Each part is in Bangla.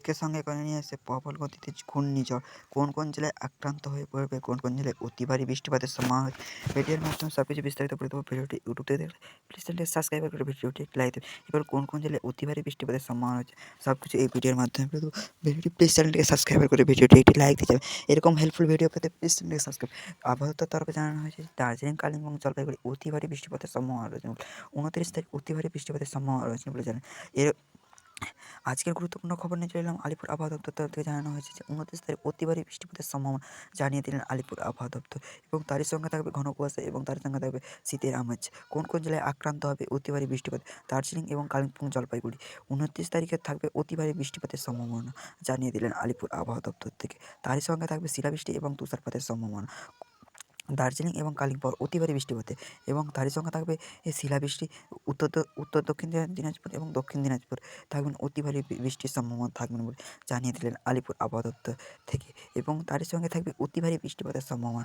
আজকের সঙ্গে করে নিয়ে এসেছে প্রবল গতিতে ঘূর্ণিঝড়। কোন কোন জেলায় আক্রান্ত হয়ে পড়বে, কোন কোন জেলায় অতি ভারী বৃষ্টিপাতের সম্ভাবনা রয়েছে। ভিডিওর মাধ্যমে সবকিছু বিস্তারিত বলে দেবো। ভিডিওটি ইউটিউব থেকে দেখলে প্লিজ চ্যানেলটি সাবস্ক্রাইব করে ভিডিওটি একটি লাইক দেবে। এবার কোন কোন জেলায় অতি ভারী বৃষ্টিপাতের সম্ভাবনা রয়েছে সবকিছু এই ভিডিওর মাধ্যমে বলে দেবো। ভিডিওটি প্লিজ চ্যানেলটিকে সাবস্ক্রাইব করে ভিডিওটি একটি লাইক দিয়ে যাবে। এরকম হেল্পফুল ভিডিও পেতে প্লিজ চ্যানেলটিকে সাবস্ক্রাইব। আবহাওয়া দপ্তরের তরফে জানানো হয়েছে দার্জিলিং, কালিম্পং, জলপাইগুড়ি অতি ভারী বৃষ্টিপাতের সম্ভাবনা রয়েছে। 29 তারিখ অতি ভারী বৃষ্টিপাতের সম্ভাবনা রয়েছে বলে জানেন। এর আজকের গুরুত্বপূর্ণ খবর নিয়ে চলে এলাম আলিপুর আবহাওয়া দপ্তর তরফ থেকে জানানো হয়েছে যে 29 তারিখ অতি ভারী বৃষ্টিপাতের সম্ভাবনা জানিয়ে দিলেন আলিপুর আবহাওয়া দপ্তর। এবং তারই সঙ্গে থাকবে ঘন কুয়াশা এবং তার সঙ্গে থাকবে শীতের আমেজ। কোন কোন জেলায় আক্রান্ত হবে অতি ভারী বৃষ্টিপাত, দার্জিলিং এবং কালিম্পং, জলপাইগুড়ি। 29 তারিখে থাকবে অতি ভারী বৃষ্টিপাতের সম্ভাবনা জানিয়ে দিলেন আলিপুর আবহাওয়া দপ্তর থেকে। তারই সঙ্গে থাকবে শিলাবৃষ্টি এবং তুষারপাতের সম্ভাবনা দার্জিলিং এবং কালিম্পং অতি ভারী বৃষ্টিপাতে। এবং তারই সঙ্গে থাকবে এই শিলাবৃষ্টি। উত্তর দক্ষিণ দিনাজপুর এবং দক্ষিণ দিনাজপুর থাকবেন অতি ভারী বৃষ্টির সম্ভাবনা থাকবেন বলে জানিয়ে দিলেন আলিপুর আবহাওয়া দপ্তর থেকে। এবং তারই সঙ্গে থাকবে অতি ভারী বৃষ্টিপাতের সম্ভাবনা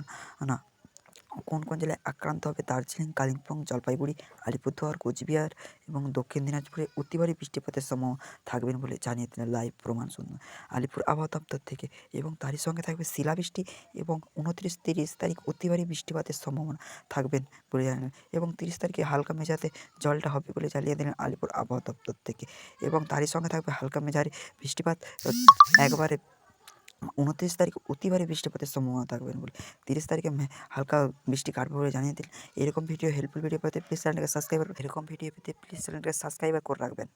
কোন কোন জেলায় আক্রান্ত হবে, দার্জিলিং, কালিম্পং, জলপাইগুড়ি, আলিপুরদুয়ার, কোচবিহার এবং দক্ষিণ দিনাজপুরে অতি ভারী বৃষ্টিপাতের সম্ভাবনা থাকবেন বলে জানিয়ে দিলেন লাইভ প্রমাণ শূন্য আলিপুর আবহাওয়া দপ্তর থেকে। এবং তারই সঙ্গে থাকবে শিলাবৃষ্টি এবং 29-30 তারিখ অতি ভারী বৃষ্টিপাতের সম্ভাবনা থাকবেন বলে জানালেন। এবং 30 তারিখে হালকা মেঝাতে জলটা হবে বলে জানিয়ে দিলেন আলিপুর আবহাওয়া দপ্তর থেকে। এবং তারই সঙ্গে থাকবে হালকা মেঝারি বৃষ্টিপাত একবারে 29 তারিখ অতি ভারী বৃষ্টিপাতের সম্ভাবনা থাকবেন বলে, 30 তারিখে হালকা বৃষ্টি কাটবে বলে জানিয়ে দিলেন। এরকম ভিডিও হেল্পফুল ভিডিও পেতে প্লিজ চ্যানেলটাকে সাবস্ক্রাইব করে রাখবেন।